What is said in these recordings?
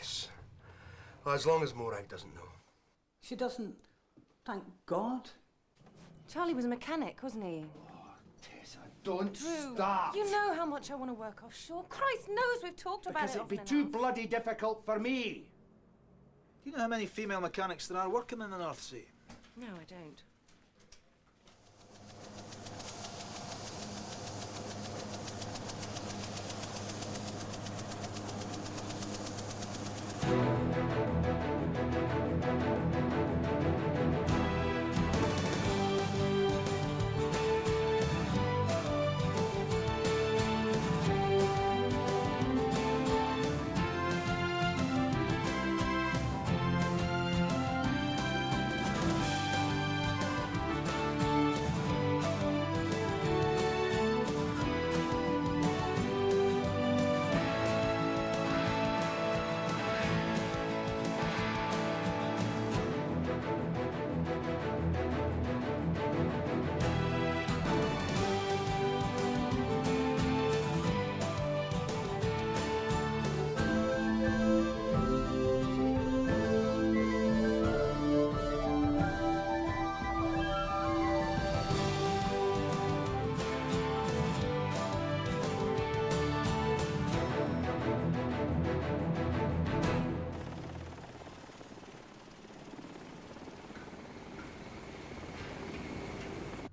Yes. Well, as long as Morag doesn't know. She doesn't, thank God. Charlie was a mechanic, wasn't he? Tessa, don't Drew, start. you know how much I want to work offshore. Christ knows we've talked about it Because it'd be often too enough. bloody difficult for me. Do you know how many female mechanics there are working in the North Sea? No, I don't.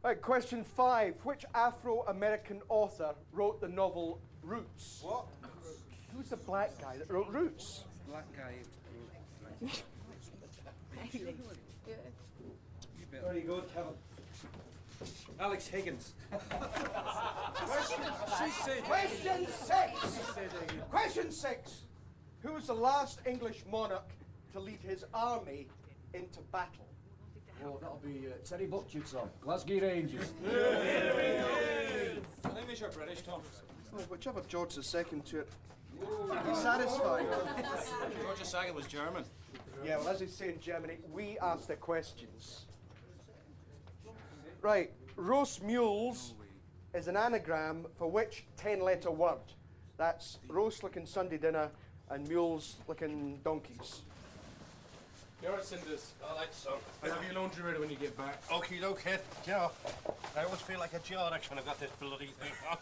Right, question 5. Which Afro-American author wrote the novel Roots? What? Who's the black guy that wrote Roots? Black guy. There you go, Kevin. Alex Higgins. Question 6! Question 6. Who was the last English monarch to lead his army into battle? Oh, that'll be Terry Buckchut, sir. Glasgow Rangers. English or British, Tom? Oh, whichever George II to it. Are you satisfied? George II was German. Yeah, well, as they say in Germany, we ask the questions. Right, roast mules is an anagram for which 10-letter word? That's roast looking Sunday dinner and mules looking donkeys. You're right, Cinders. All right, son. I'll have your laundry ready when you get back. Okie dokie. Yeah. I always feel like a George when I've got this bloody thing on.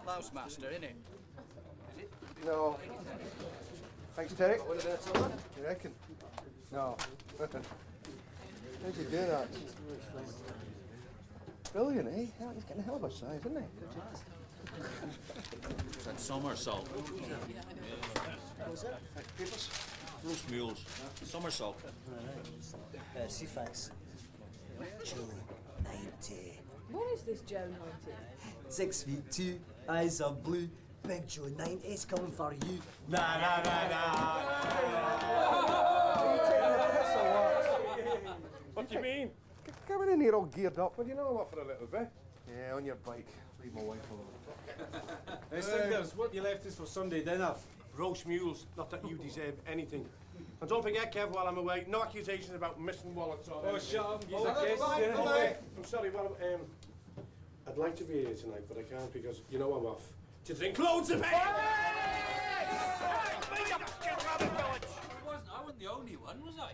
Louse master, innit? No. Thanks, Terry. You reckon? No. How'd you do that? Brilliant, eh? He's getting a hell of a size, isn't he? That somersault. Papers? Roast mules. Somersault. See, thanks. Joe, 90. What is this Joe 90? 6'2", eyes are blue. Big Joe 90's coming for you. Nah, nah, nah, nah. Are you taking the piss or what? What do you mean? Coming in here all geared up. Well, you know what, for a little bit. Yeah, on your bike. Leave my wife alone. Hey, Cinders, what you left is for Sunday dinner. Roast mules. Not that you deserve anything. And don't forget, Kev, while I'm away, no accusations about missing wallets or anything. shut up. He's a guest. I'm sorry, well, I'd like to be here tonight, but I can't because, you know, I'm off to drink loads of ale! I wasn't the only one, was I?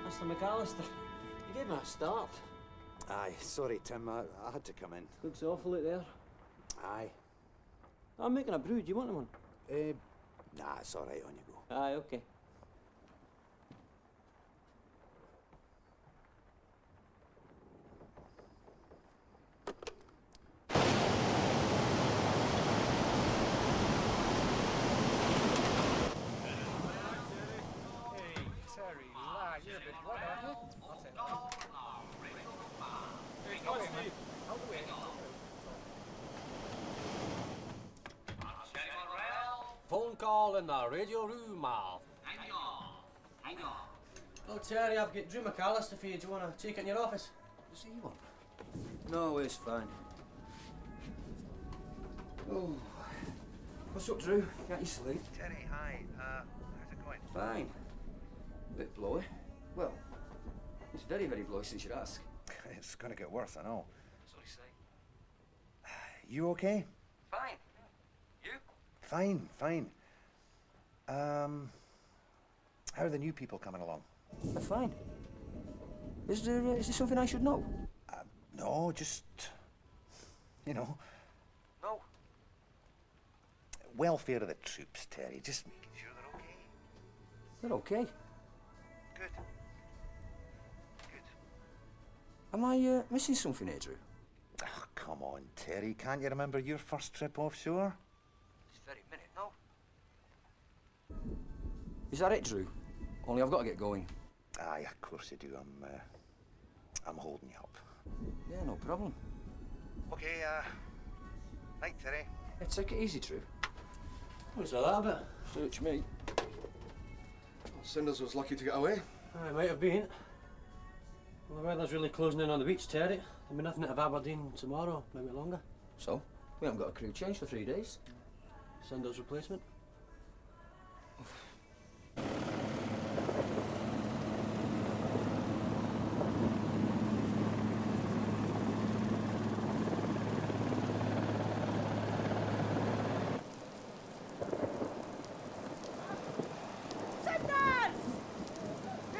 Mr. McAllister, you gave me a start. Aye, sorry, Tim. I had to come in. Looks awful out there. Aye. I'm making a brew. Do you want one? Nah, it's all right. On you go. Aye, okay. phone call in the radio room, Mal. Hang on. Hang on. Oh, Terry, I've got Drew McAllister for you. Do you want to take it in your office? Does he want? No, it's fine. Oh. What's up, Drew? Can't you sleep? Terry, hi. How's it going? Fine. A bit blowy. Well, it's very, very blowy since you ask. It's gonna get worse, I know. So you say? You okay? Fine. You? Fine, fine. How are the new people coming along? I'm fine. Is there something I should know? No, just... you know. No. Welfare of the troops, Terry. Just making sure they're okay. They're okay. Good. Good. Am I missing something here, Drew? Oh, come on, Terry. Can't you remember your first trip offshore? This very minute, no. Is that it, Drew? Only I've got to get going. Aye, of course you do. I'm holding you up. Yeah, no problem. Okay, night, Terry. Yeah, take it easy, Drew. What's all that about? Search me. Cinders was lucky to get away. I might have been. Well, the weather's really closing in on the beach, Terry. There'll be nothing out of Aberdeen tomorrow, maybe longer. So, we haven't got a crew change for 3 days. Sunday's replacement.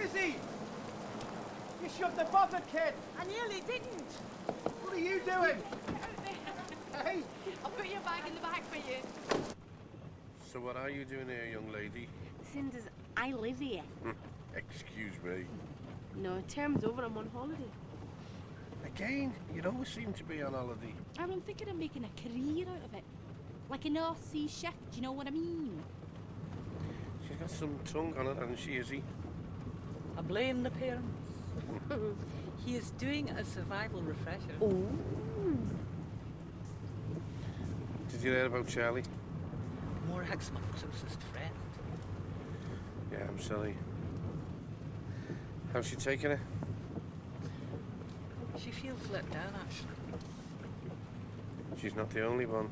Izzy! You shoved the bucket, kid! I nearly didn't. What are you doing? Hey? I'll put your bag in the back for you. So what are you doing here, young lady? Cinders, I live here. Excuse me. No, term's over, I'm on holiday. Again? You always seem to be on holiday. I'm thinking of making a career out of it. Like a North Sea chef, do you know what I mean? She's got some tongue on it, hasn't she, Izzy? I blame the parents. He is doing a survival refresher. Oh. Did you hear about Charlie? Morag's my closest friend. Yeah, I'm sorry. How's she taking it? She feels let down, actually. She's not the only one.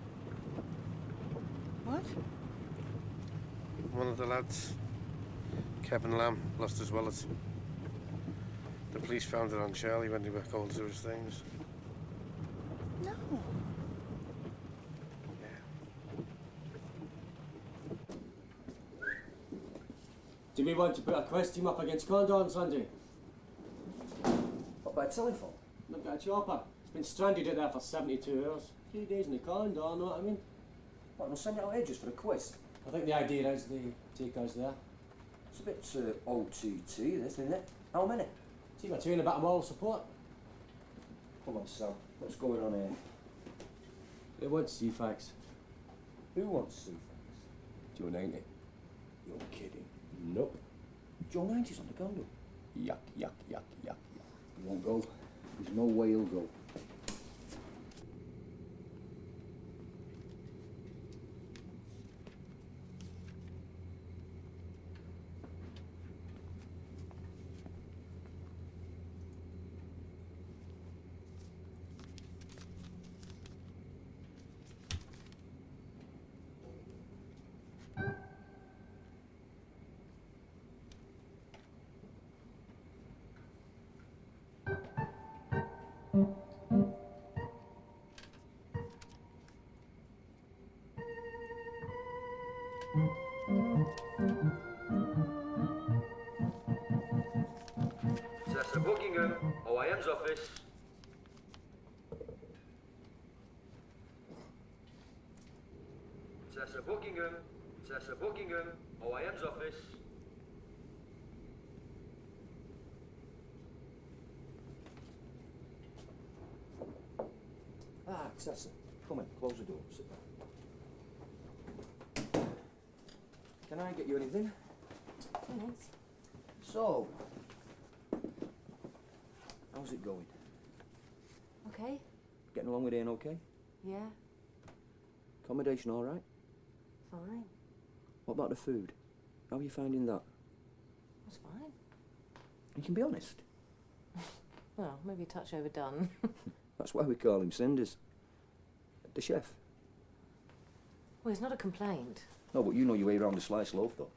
What? One of the lads, Kevin Lamb, lost his wallet. The police found it on Charlie when they were called to his things. No. Do we want to put a quest team up against Condor on Sunday? What, by telephone? Look at a chopper. It's been stranded out there for 72 hours. 3 days in the Condor, know what I mean? What, we'll send it out here just for a quiz? I think the idea is they take us there. It's a bit OTT, this, isn't it? How many? Team of two and a bit of moral support. Come on, Sam. What's going on here? They want CFAX. Who wants CFAX? Joe 90. You're kidding. Nope. Joe 90's on the condo. Yuck, yuck, yuck, yuck, yuck. He won't go. There's no way he'll go. That's the Buckingham, OIM's office. That's the Buckingham, OIM's office. Ah, Cessa. Come in, close the door, sit down. Can I get you anything? Thanks. So, how's it going? Okay. Getting along with Ian okay? Yeah. Accommodation all right? Fine. What about the food? How are you finding that? That's fine. You can be honest. Well, maybe a touch overdone. That's why we call him Cinders. The chef. Well, it's not a complaint. No, but you know your way around a sliced loaf, though.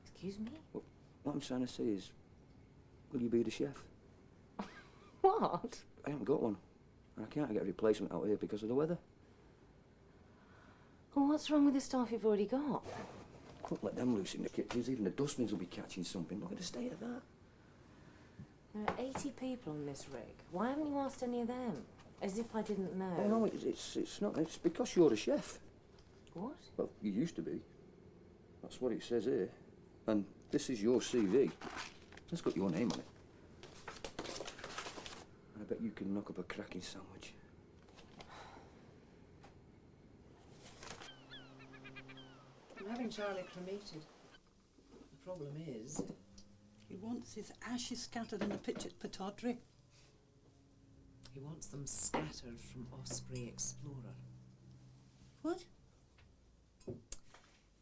Excuse me? Well, what I'm trying to say is, will you be the chef? What? I haven't got one. And I can't get a replacement out here because of the weather. Well, what's wrong with the staff you've already got? Couldn't let them loose in the kitchens. Even the dustbins will be catching something. Look at the state of that. There are 80 people on this rig. Why haven't you asked any of them? As if I didn't know. Oh, no, it's not. It's because you're the chef. What? Well, you used to be. That's what it says here. And this is your CV. It's got your name on it. I bet you can knock up a cracking sandwich. I'm having Charlie cremated. The problem is... He wants his ashes scattered in a pitch at Pataudry. he wants them scattered from Osprey Explorer. What?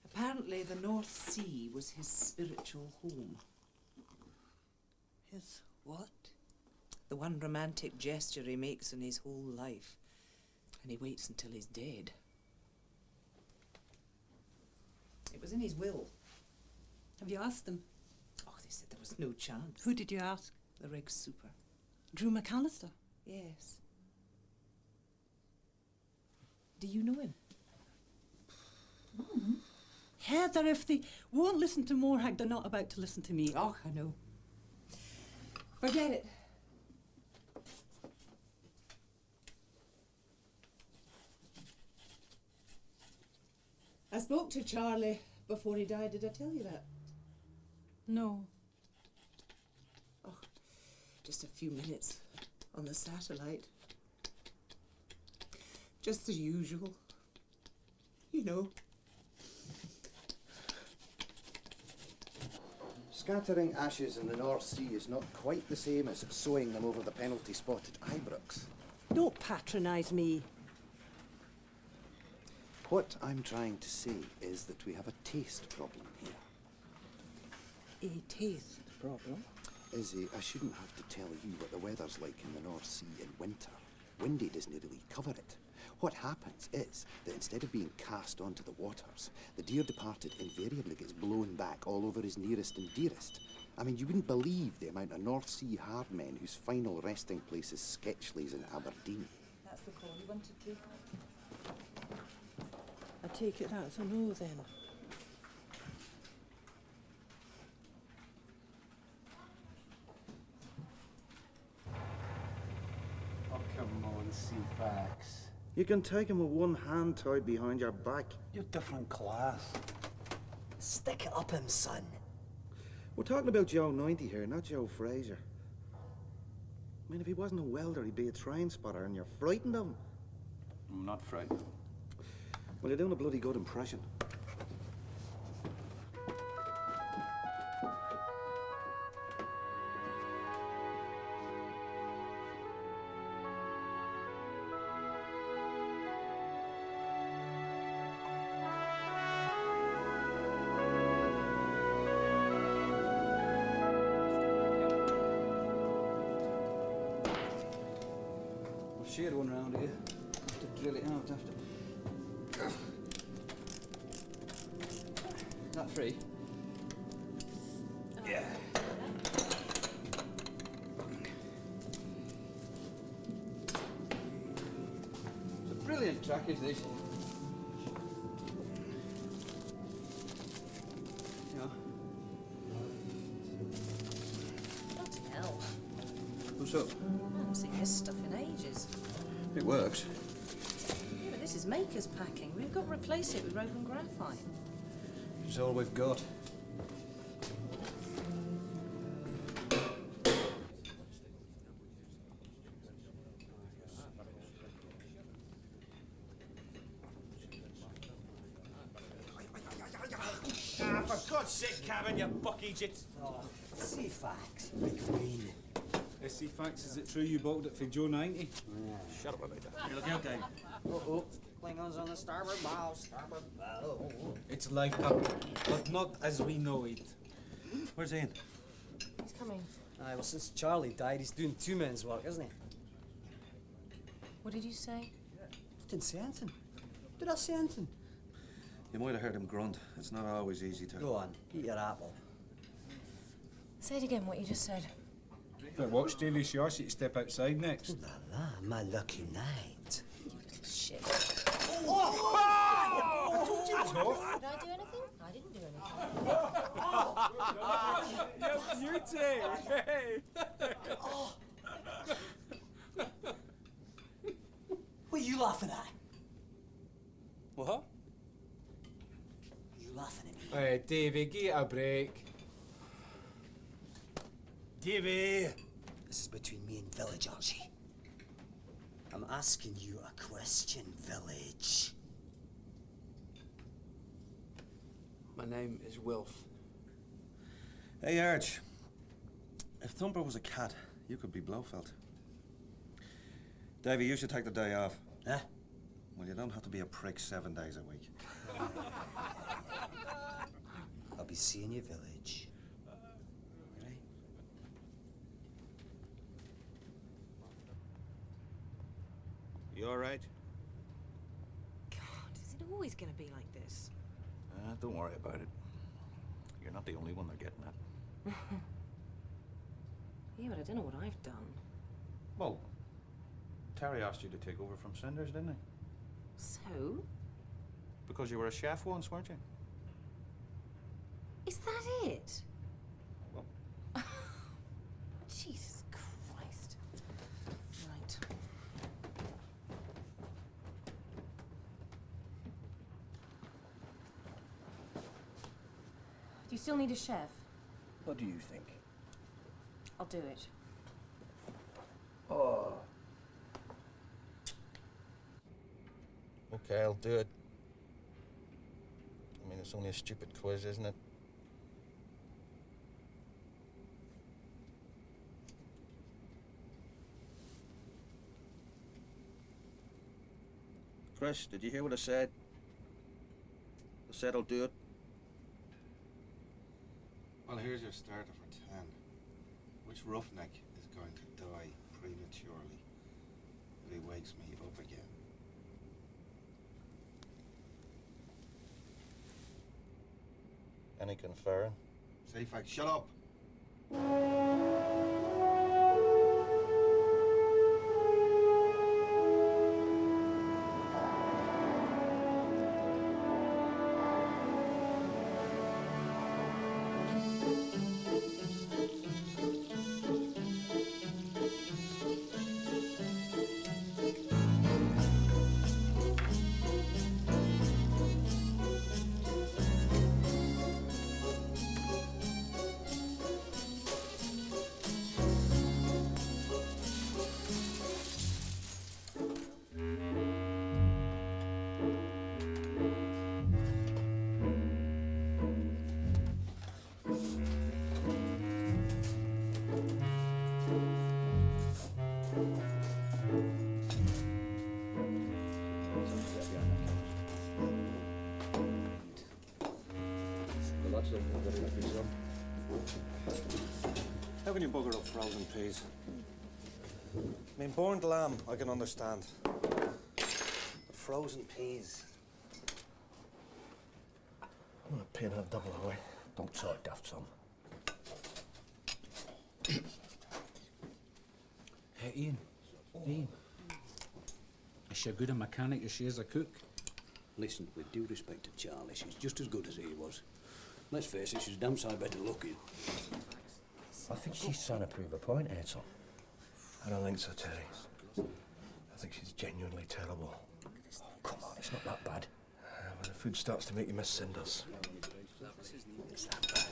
Apparently the North Sea was his spiritual home. His what? The one romantic gesture he makes in his whole life. And he waits until he's dead. It was in his will. Have you asked them? Oh, they said there was no chance. Who did you ask? The rig's super. Drew McAllister? Yes. Do you know him? Mm. Heather, if they won't listen to Morhag, they're not about to listen to me. Oh, I know. Forget it. I spoke to Charlie before he died. Did I tell you that? No. Oh, just a few minutes on the satellite. Just the usual. You know. Scattering ashes in the North Sea is not quite the same as sowing them over the penalty spot at Ibrox. Don't patronise me. What I'm trying to say is that we have a taste problem here. A taste problem? Izzy, I shouldn't have to tell you what the weather's like in the North Sea in winter. Windy doesn't really cover it. What happens is that instead of being cast onto the waters, the dear departed invariably gets blown back all over his nearest and dearest. I mean, you wouldn't believe the amount of North Sea hard men whose final resting place is Sketchley's in Aberdeen. That's the call you wanted to. I take it that's a no then. Oh, come on, Ceefax. You can take him with one hand tied behind your back. You're different class. Stick it up him, son. We're talking about Joe 90 here, not Joe Fraser. I mean, if he wasn't a welder, he'd be a train spotter, and you're frightened of him. I'm not frightened. Well, you're doing a bloody good impression. I've shared one around here. Have to drill it out after. Is that free? Yeah. It's a brilliant track, is this? Yeah. Bloody hell. What's up? I haven't seen this stuff in ages. It works. Yeah, but this is maker's packing. We've got to replace it with rope and graphite. It's all we've got. Ah, for God's sake, Cavan, you buck Egypt. Oh, Ceefax, McQueen. Ceefax, is it true you bought it for Joe 90? Yeah. Shut up about that. Hey, look out, Dave. Uh-oh. Klingons on the starboard bow, starboard bow. It's life, Captain, but not as we know it. Where's Ian? He's coming. Aye, well, since Charlie died, he's doing two men's work, isn't he? What did you say? Didn't say anything. Did I say anything? You might have heard him grunt. It's not always easy to... Go on, eat your apple. Say it again, what you just said. Better watch Davy. She asks you to step outside next. My lucky night. You little shit. Oh! I told you it was hot. Did I do anything? I didn't do anything. You too. Hey. What are you laughing at? What? You laughing at me? Hey, Davy, give it a break. Davy! This is between me and Village, Archie. I'm asking you a question, Village. My name is Wilf. Hey, Arch. If Thumper was a cat, you could be Blofeld. Davy, you should take the day off. Huh? Well, you don't have to be a prick 7 days a week. I'll be seeing you, Village. Right? You all right? God, is it always going to be like this? Don't worry about it. You're not the only one they're getting at. Yeah, but I don't know what I've done. Well, Terry asked you to take over from Cinders, didn't he? So? Because you were a chef once, weren't you? Is that it? Well. Jesus Christ. Right. Do you still need a chef? What do you think? I'll do it. Oh. Okay, I'll do it. I mean, it's only a stupid quiz, isn't it? Chris, did you hear what I said? I said I'll do it. Well, here's your starter for 10. Which roughneck is going to die prematurely if he wakes me up again? Any conferring? Safax, shut up! How can you bugger up frozen peas? I mean, boiled lamb, I can understand. But frozen peas. I'm gonna pay and have double away. Don't talk daft, Tom. Hey, Ian. Ian. Is she a good a mechanic as she is a cook? Listen, with due respect to Charlie, she's just as good as he was. Let's face it, she's damn sight better looking. I think she's trying to prove a point here, Tom. I don't think so, Terry. I think she's genuinely terrible. Oh, come on, it's not that bad. When the food starts to make you miss cinders. It's that bad.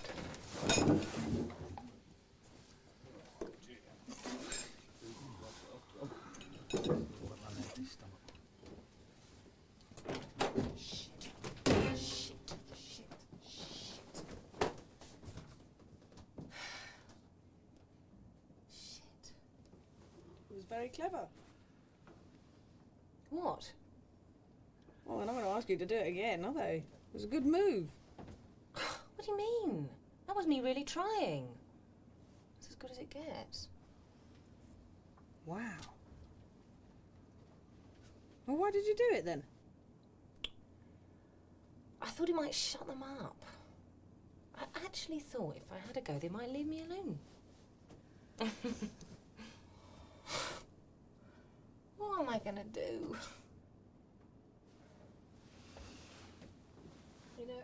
Very clever. What? ask you to do it again, are they? It was a good move. What do you mean? That was me really trying. It's as good as it gets. Wow. Well, why did you do it then? I thought it might shut them up. I actually thought if I had a go, they might leave me alone. What am I gonna do? You know,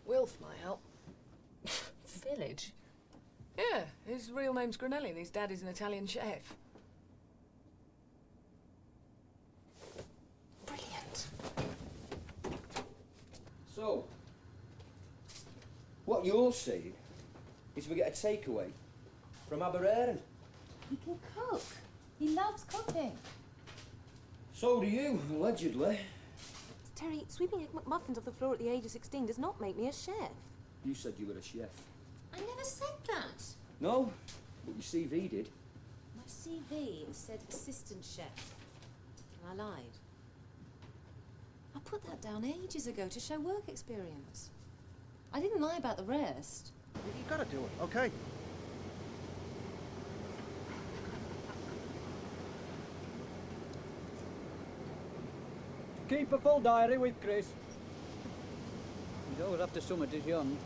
Wilf might help. Village? Yeah, his real name's Granelli and his dad is an Italian chef. Brilliant. So, what you're saying is we get a takeaway from Aberraren. He can cook. He loves cooking. So do you, allegedly. Terry, sweeping egg McMuffins off the floor at the age of 16 does not make me a chef. You said you were a chef. I never said that. No, but your CV did. My CV said assistant chef. And I lied. I put that down ages ago to show work experience. I didn't lie about the rest. You gotta do it, okay? Keep a full diary with Chris. He's always after something as young,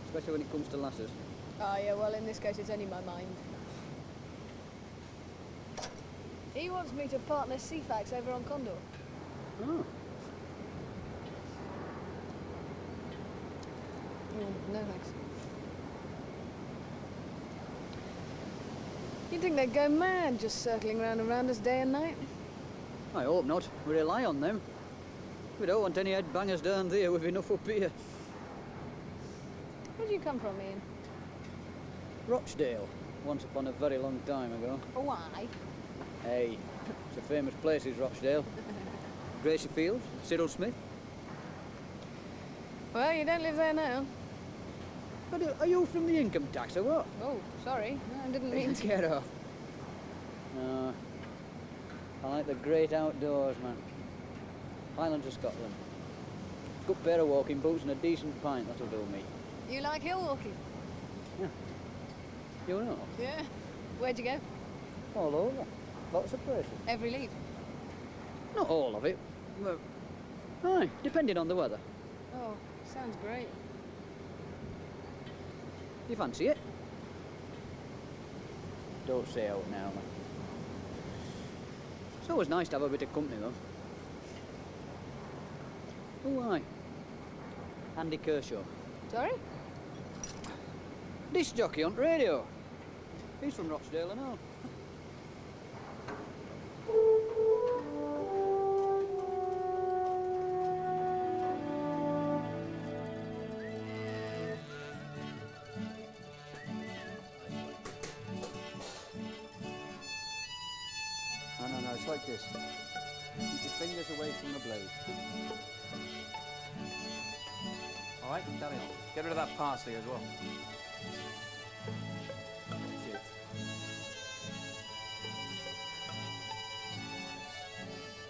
especially when it comes to lasses. Oh, yeah, well, in this case, it's only my mind. He wants me to partner Ceefax over on Condor. Oh. No, thanks. You'd think they'd go mad just circling round and round us day and night. I hope not. We rely on them. We don't want any headbangers down there with enough up here. Where do you come from, Ian? Rochdale, once upon a very long time ago. Why? Hey, it's a famous place, is Rochdale. Gracie Fields, Cyril Smith. Well, you don't live there now. But are you from the income tax or what? Oh, sorry. I didn't mean to. Get off. No. I like the great outdoors, man. Highlands of Scotland. Good pair of walking boots and a decent pint, that'll do me. You like hill walking? Yeah. You know? Yeah. Where'd you go? All over. Lots of places. Every leaf? Not all of it. But, aye, depending on the weather. Oh, sounds great. You fancy it? Don't say out now, man. It's always nice to have a bit of company, though. Oh, aye. Andy Kershaw. Sorry? Disc jockey on radio. He's from Rochdale and all. No, it's like this. Keep your fingers away from the blade. All right, carry on. Get rid of that parsley as well. That's it.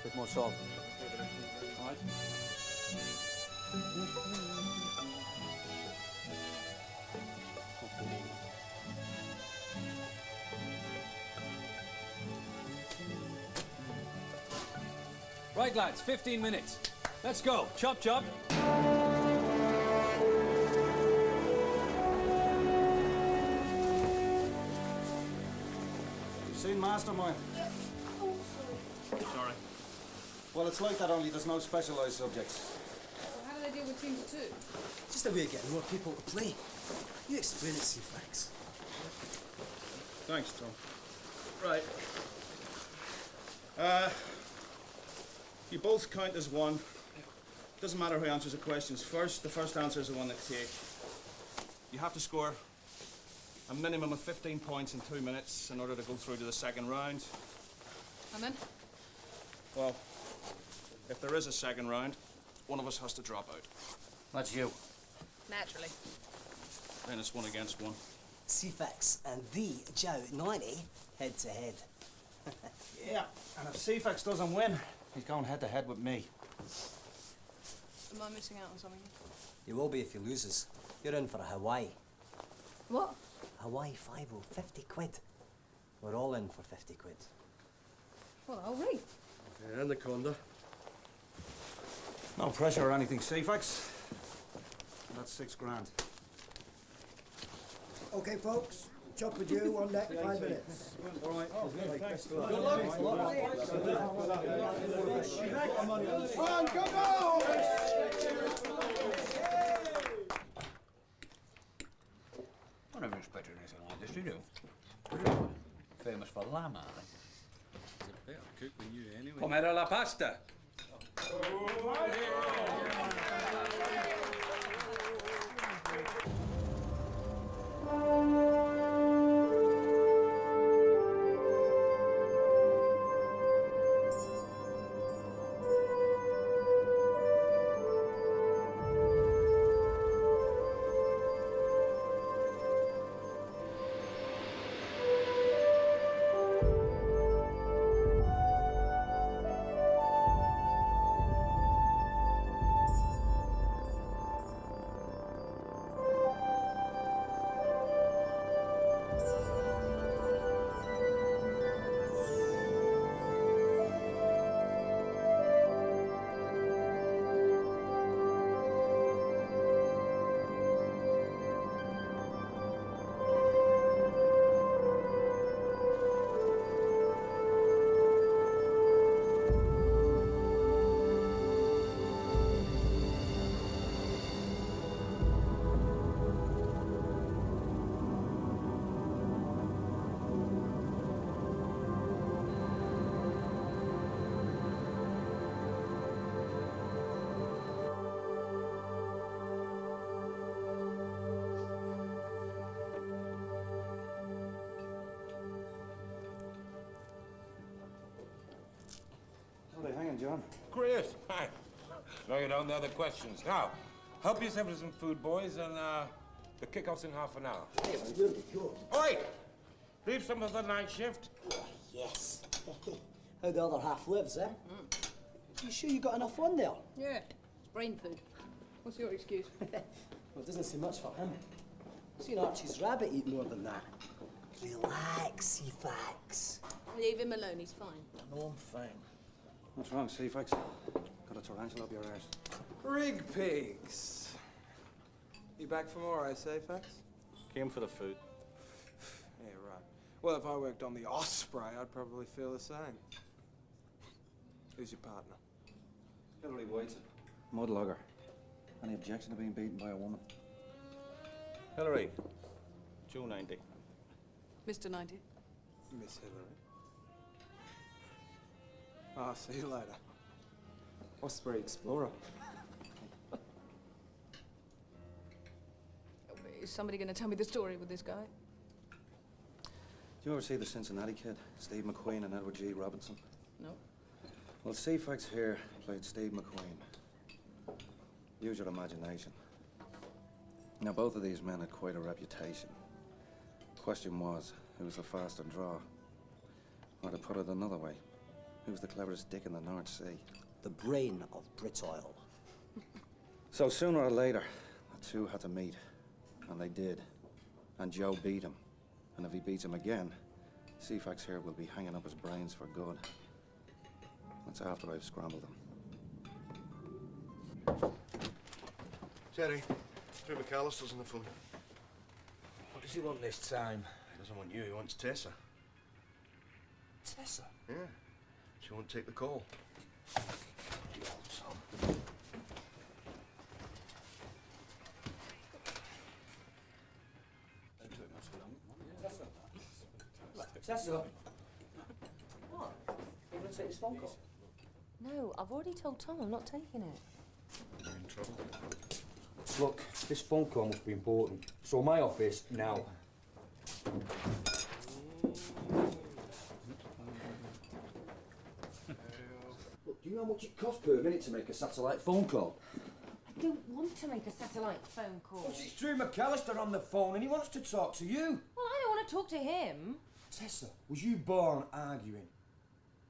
Bit more salt. All right. Right, lads, 15 minutes. Let's go. Chop, chop. You've seen Mastermind? Sorry. Well, it's like that, only there's no specialised subjects. Well, how do they deal with teams of two? Just a way of getting more people to play. You explain it, Ceefax. Thanks, Tom. Right. You both count as one. Doesn't matter who answers the questions first. The first answer is the one that takes. You have to score a minimum of 15 points in 2 minutes in order to go through to the second round. And then? Well, if there is a second round, one of us has to drop out. That's you. Naturally. Then it's 1 against 1. Ceefax and the Joe 90 head to head. Yeah, and if Ceefax doesn't win, He's going head to head with me. Am I missing out on something? You will be if he loses. You're in for a Hawaii. What? Hawaii 5-0, 50 quid. We're all in for 50 quid. Well, I'll read. Yeah, and the conda. No pressure or anything, Ceefax. That's $6 grand. Okay, folks. Chop with you on deck, 5 minutes. All right. Thanks. Good luck. Come on, come on! I never expected anything like this, did you? Famous for lamb, aren't they? He's a better cook than you anyway. Com'era la pasta? How are they hanging, John? Great. Hi. No, you don't know the questions. Now, help yourself to some food, boys, and the kickoff's in half an hour. Hey, really good. Oi! Leave some of the night shift. Yes. How the other half lives, eh? You sure you got enough on there? Yeah, it's brain food. What's your excuse? Well, it doesn't seem much for him. I've seen Archie's rabbit eat more than that. Relax, Ceefax. Leave him alone, he's fine. No, I'm fine. What's wrong, Ceefax? Got a tarantula up your arse. Rig pigs. You back from all right, Ceefax? Came for the food. Yeah, right. Well, if I worked on the Osprey, I'd probably feel the same. Who's your partner? Hillary White's a mudlogger. Any objection to being beaten by a woman? Hillary. Joe 90. Mr. 90. Miss Hillary. Ah, see you later. Osprey Explorer. Is somebody going to tell me the story with this guy? Did you ever see the Cincinnati Kid? Steve McQueen and Edward G. Robinson? No. Well, Ceefax here played Steve McQueen. Use your imagination. Now, both of these men had quite a reputation. Question was, who was the faster draw? Or to put it another way, who's the cleverest dick in the North Sea? The brain of Brittoil. So sooner or later, the two had to meet. And they did. And Joe beat him. And if he beats him again, Ceefax here will be hanging up his brains for good. That's after I've scrambled them. Terry, Drew McAllister's on the phone. What does he want this time? He doesn't want you, he wants Tessa. Tessa? Yeah. She won't take the call. Tessa? What? You want to take this phone call? No, I've already told Tom I'm not taking it. You're in trouble. Look, this phone call must be important. So my office, now. Look, do you know how much it costs per minute to make a satellite phone call? I don't want to make a satellite phone call. Well, it's Drew McAllister on the phone and he wants to talk to you. Well, I don't want to talk to him. Tessa, was you born arguing?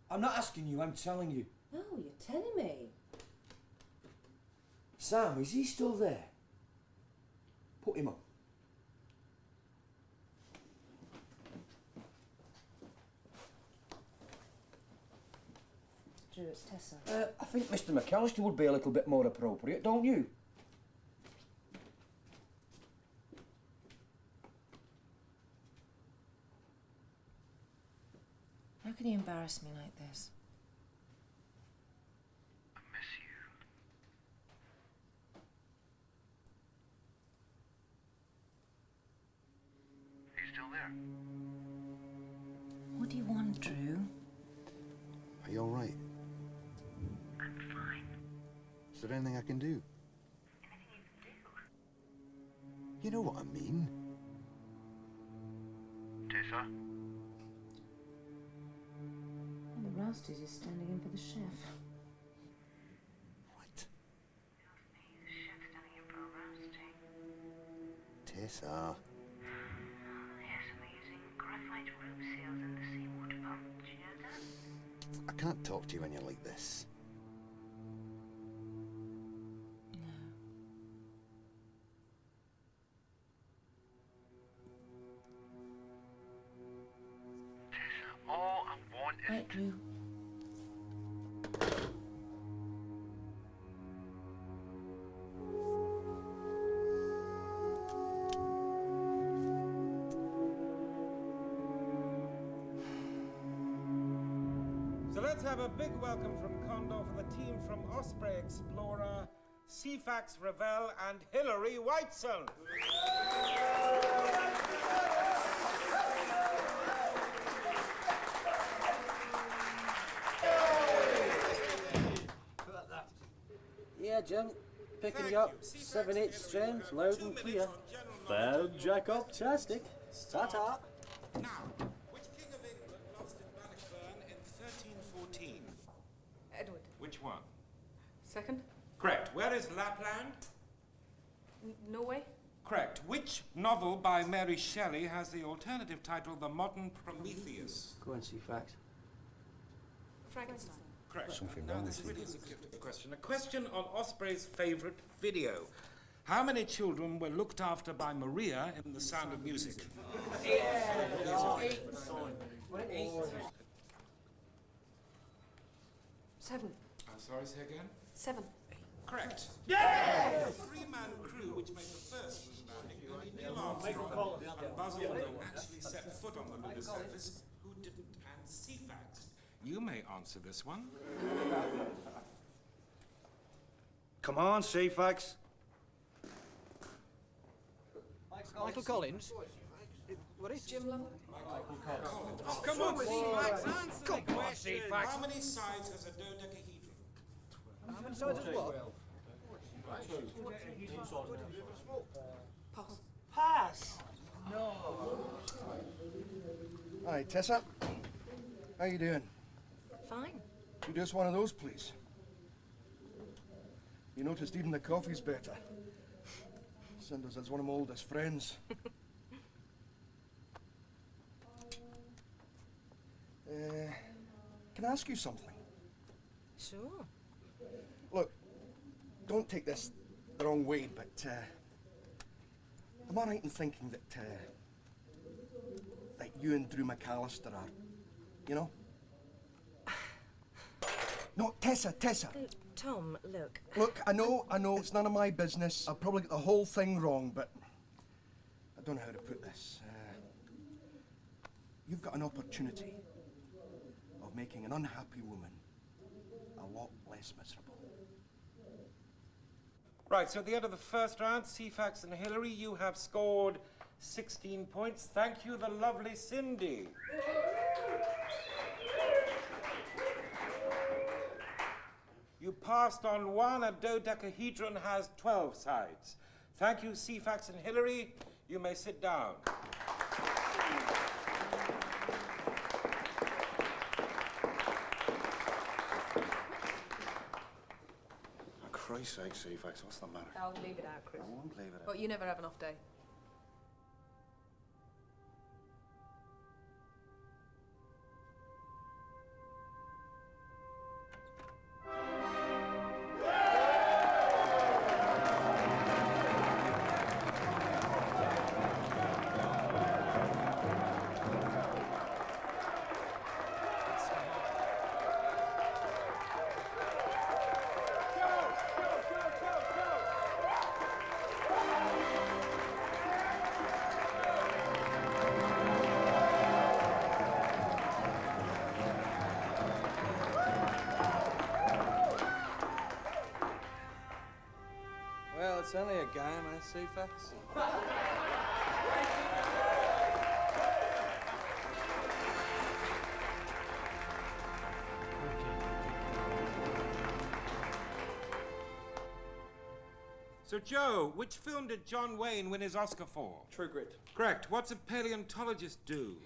I'm not asking you, I'm telling you. Oh, you're telling me. Sam, is he still there? Put him up. Drew, it's Tessa. I think Mr. McAllister would be a little bit more appropriate, don't you? How can you embarrass me like this? What do you want, Drew? Are you all right? I'm fine. Is there anything I can do? You know what I mean. Tessa? And the Rousties is standing in for the chef. Tessa. Yes, I'm using graphite room seals and the seawater pump. Do you know that? I can't talk to you when you're like this. All Unwanted. Right, Drew. So let's have a big welcome from Condor for the team from Osprey Explorer, Ceefax Ravel, and Hilary Whiteson. Yeah, Jim. Picking you up 7/8 strength, loud and clear. Fair Jacob-tastic. Ta-ta. Now, which king of England lost in Bannockburn in 1314? Edward. Which one? Second? Correct. Where is Lapland? Norway? Correct. Which novel by Mary Shelley has the alternative title The Modern Prometheus? Go and see facts. Frankenstein. Correct. Something Now wrong this with really you. is a gift of a question. A question on Osprey's favourite video. How many children were looked after by Maria in The Sound of Music? Seven. I'm sorry, say again? 7. Correct. Yeah! The three-man crew which made the first moon landing, only Neil Armstrong and Buzz Aldrin actually set foot on the lunar surface. Who didn't? And Ceefax. You may answer this one. Come on, Ceefax. Michael Collins? What is Jim Lovell? Oh, come on, Ceefax, answer the question. How many sides has a dodecahedron? How many sides is what? Pass. Pass! No. Hi, Tessa. How you doing? Fine. You just one of those, please. You noticed even the coffee's better. Cinders is one of my oldest friends. Can I ask you something? Sure. Look, don't take this the wrong way, but am I right in thinking that you and Drew McAllister are, you know? No, Tessa. Tom, look. Look, I know, it's none of my business. I'll probably get the whole thing wrong, but I don't know how to put this. You've got an opportunity of making an unhappy woman a lot less miserable. Right, so at the end of the first round, Ceefax and Hilary, you have scored 16 points. Thank you, the lovely Cindy. You passed on one. A dodecahedron has 12 sides. Thank you, Ceefax and Hilary. You may sit down. For Christ's sake, Ceefax, what's the matter? I'll leave it out, Chris. I won't leave it out. But you never have an off day. Well, it's only a game, eh, Ceefax? So, Joe, which film did John Wayne win his Oscar for? True Grit. Correct. What's a paleontologist do?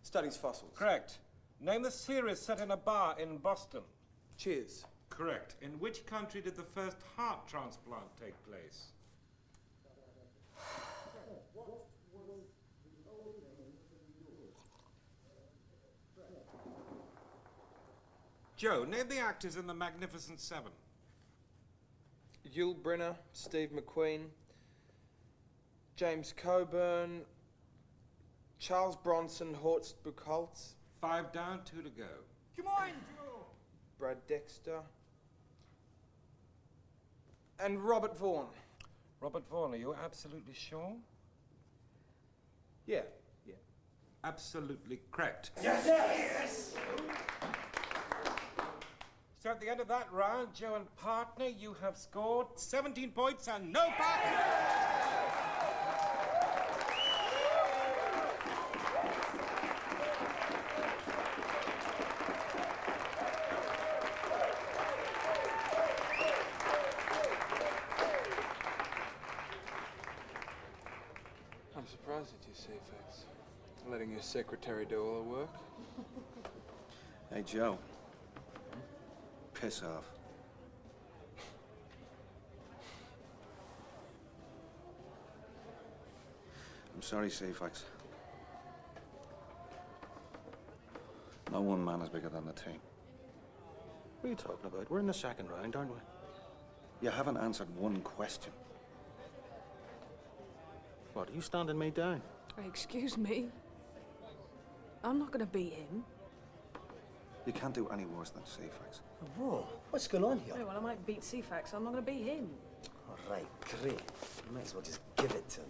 Studies fossils. Correct. Name the series set in a bar in Boston. Cheers. Correct. In which country did the first heart transplant take place? Joe, name the actors in The Magnificent Seven. Yul Brynner, Steve McQueen, James Coburn, Charles Bronson, Horst Buchholz. 5 down, 2 to go. Come on, Joe! Brad Dexter. And Robert Vaughn. Robert Vaughn, are you absolutely sure? Yeah. Absolutely correct. Yes! Yes! So at the end of that round, Joe and partner, you have scored 17 points and no parking. I'm surprised at you, Ceefax. Letting your secretary do all the work. Hey, Joe. Piss off. I'm sorry, Ceefax. No one man is bigger than the team. What are you talking about? We're in the second round, aren't we? You haven't answered one question. What, are you standing me down? Excuse me. I'm not going to beat him. You can't do any worse than Ceefax. Whoa, what's going on here? Yeah, well, I might beat Ceefax, so I'm not going to beat him. All right, great. You might as well just give it to him.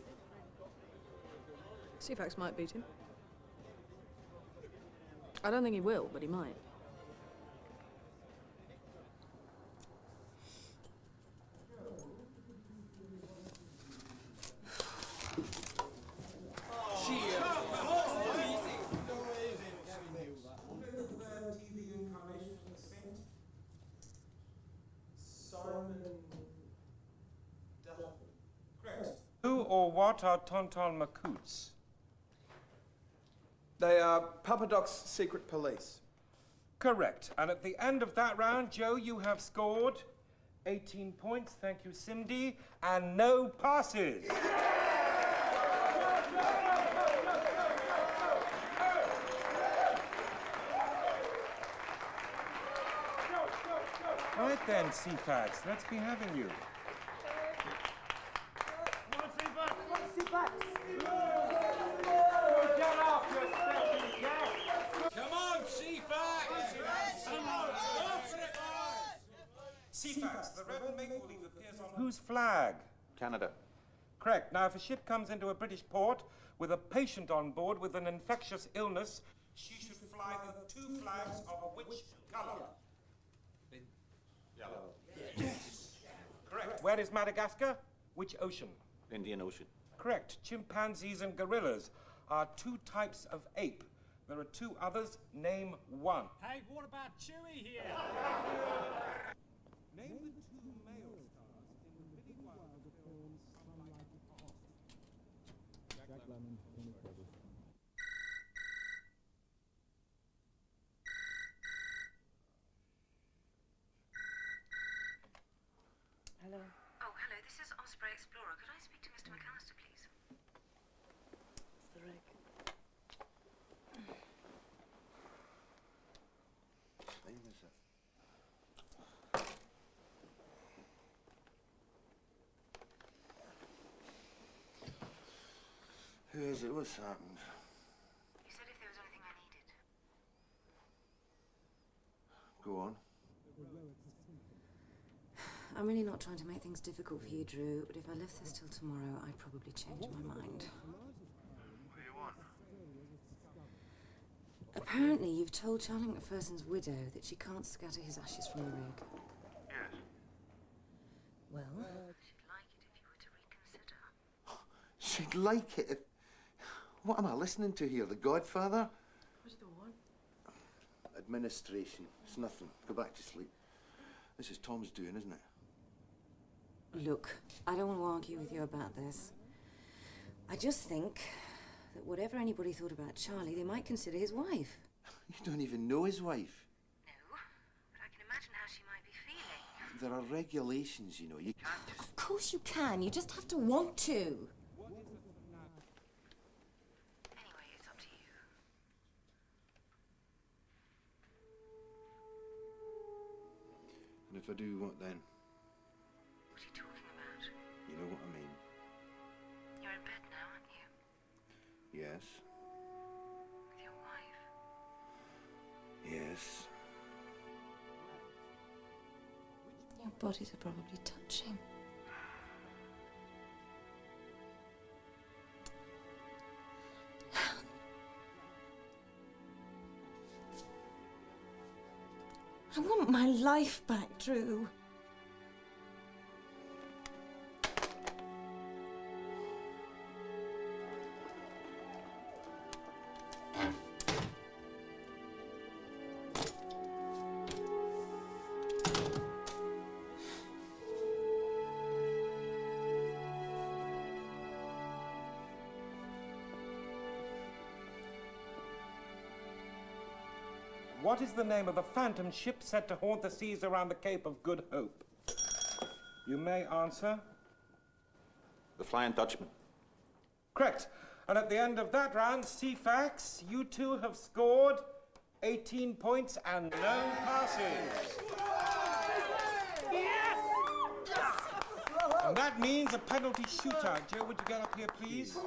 Ceefax might beat him. I don't think he will, but he might. Who or what are Tonton Makoots? They are Papadoc's secret police. Correct. And at the end of that round, Joe, you have scored 18 points, thank you, Cindy, and no passes. Right then, Ceefax, let's be having you. Come on, Ceefax! Ceefax, the red and maple leaf appears on whose flag? Canada. Correct. Now, if a ship comes into a British port with a patient on board with an infectious illness, she should fly the 2 flags of which colour? Yellow. Yes. Correct. Where is Madagascar? Which ocean? Indian Ocean. Correct. Chimpanzees and gorillas are 2 types of ape. There are 2 others. Name 1. Hey, what about Chewie here? Name the 2 male stars in the Billy Wilder film Sunlight Off. Jack Lemmon, Tony Curtis. Hello. Oh, hello, this is Osprey Explorer. Could I speak to Mr. McAllister, please? It's the rig. Who is it? What's happened? You said if there was anything I needed. Go on. I'm really not trying to make things difficult for you, Drew, but if I left this till tomorrow, I'd probably change my mind. What do you want? Apparently, you've told Charlie McPherson's widow that she can't scatter his ashes from the rig. Yes. Well, She'd like it if you she'd like it if... What am I listening to here? The Godfather? What do they want? Administration. It's nothing. Go back to sleep. This is Tom's doing, isn't it? Look, I don't want to argue with you about this. I just think that whatever anybody thought about Charlie, they might consider his wife. You don't even know his wife. No, but I can imagine how she might be feeling. There are regulations, you know. You can't just... Of course you can. You just have to want to. Anyway, it's up to you. And if I do, what then? What are you talking about? You know what I mean. You're in bed now, aren't you? Yes. With your wife. Yes. Your bodies are probably touching. I want my life back, Drew. What is the name of the phantom ship said to haunt the seas around the Cape of Good Hope? You may answer. The Flying Dutchman. Correct. And at the end of that round, Ceefax, you two have scored 18 points and no passes. Yes! And that means a penalty shootout. Joe, would you get up here, please?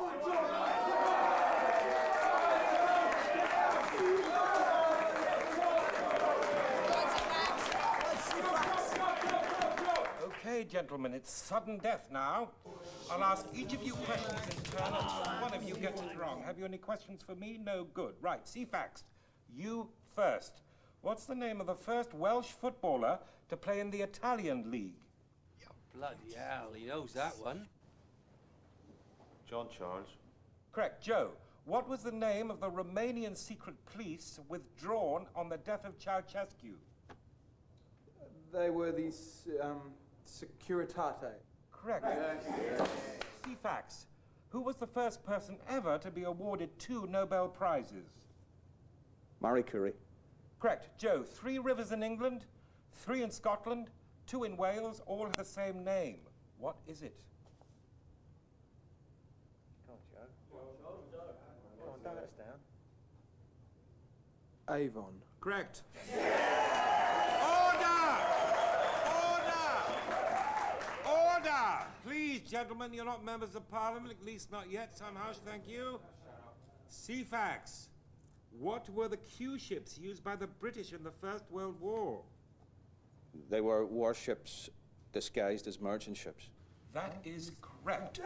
Okay, gentlemen, it's sudden death now. I'll ask each of you questions in turn until one of you gets it wrong. Have you any questions for me? No good. Right, Ceefax, you first. What's the name of the first Welsh footballer to play in the Italian league? Bloody hell, he knows that one. John Charles. Correct. Joe, what was the name of the Romanian secret police withdrawn on the death of Ceausescu? They were the Securitate. Correct. Ceefax, who was the first person ever to be awarded 2 Nobel Prizes? Marie Curie. Correct. Joe, 3 rivers in England, 3 in Scotland, 2 in Wales, all have the same name. What is it? Come on, Joe. Come on, don't let us down. Avon. Correct. Order! Please, gentlemen, you're not members of Parliament, at least not yet, somehow, thank you. Ceefax, what were the Q ships used by the British in the First World War? They were warships disguised as merchant ships. That is correct.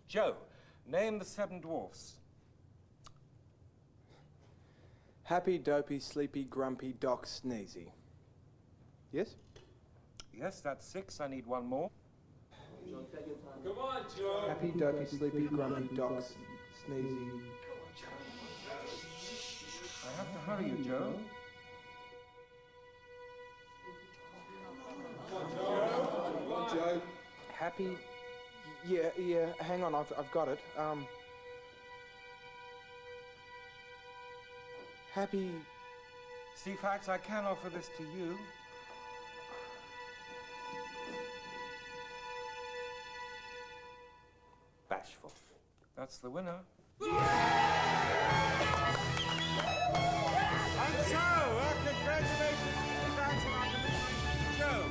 Joe, name the 7 dwarfs. Happy, dopey, sleepy, grumpy, doc, sneezy. Yes? Yes, that's 6. I need 1 more. Come on, Joe. Happy, dopey, sleepy, grumpy, doc, sneezy. I have to hurry you, Joe. Joe. Happy. Yeah. Hang on, I've got it. Happy. Ceefax, I can offer this to you. Bashful. That's the winner. And so, congratulations, Ceefax, and our commissioner, Joe.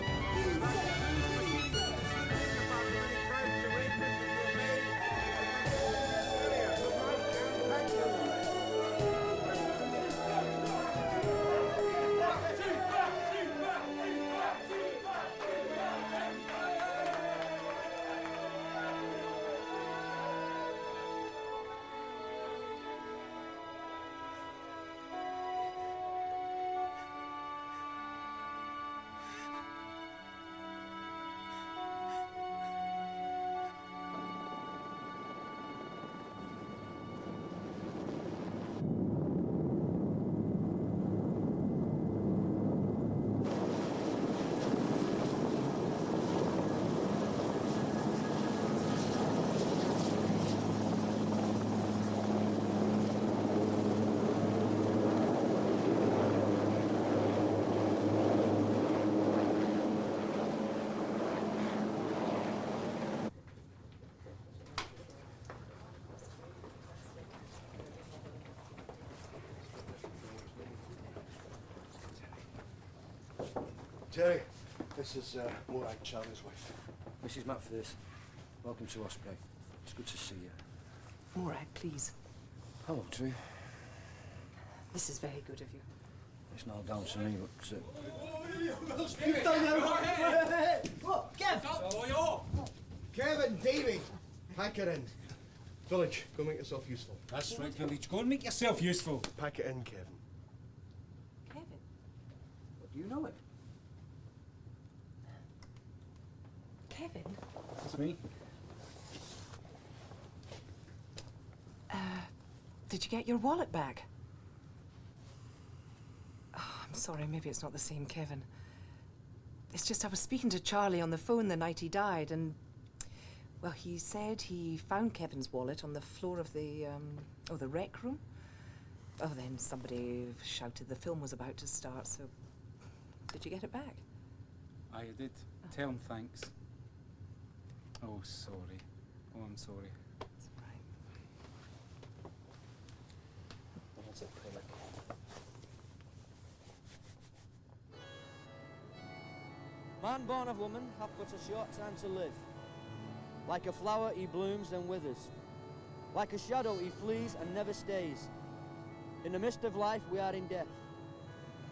Terry, this is Morag, Charlie's wife. Mrs. Matface, welcome to Osprey. It's good to see you. Morag, please. Hello, Tree. This is very good of you. It's not down to me, but... You've done it! Look, Kevin, Davy, pack it in. Village, go make yourself useful. That's right, Village. Go and make yourself useful. Pack it in, Kevin. Kevin? What, do you know him? Kevin? That's me. Did you get your wallet back? Oh, I'm sorry, maybe it's not the same Kevin. It's just I was speaking to Charlie on the phone the night he died, and... well, he said he found Kevin's wallet on the floor of the rec room. Oh, then somebody shouted the film was about to start, so... Did you get it back? I did. Tell him thanks. Oh, sorry. Oh, I'm sorry. That's all right. That's it, Prima. Man born of woman hath but a short time to live. Like a flower he blooms and withers. Like a shadow he flees and never stays. In the midst of life we are in death.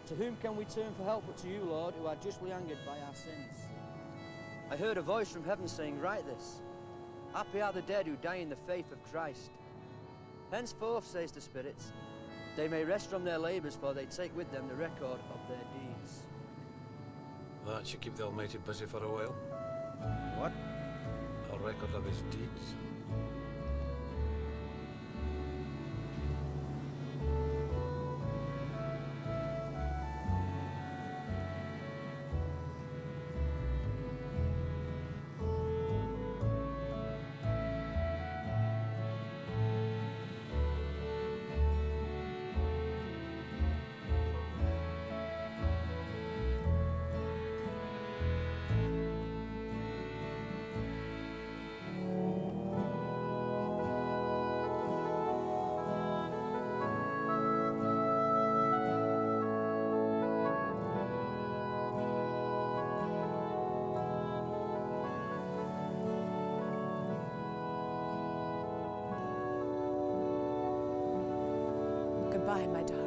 To whom can we turn for help but to you, Lord, who are justly angered by our sins? I heard a voice from heaven saying, write this. Happy are the dead who die in the faith of Christ. Henceforth, says the spirits, they may rest from their labours, for they take with them the record of their deeds. That should keep the Almighty busy for a while. What? A record of his deeds. Goodbye, my darling.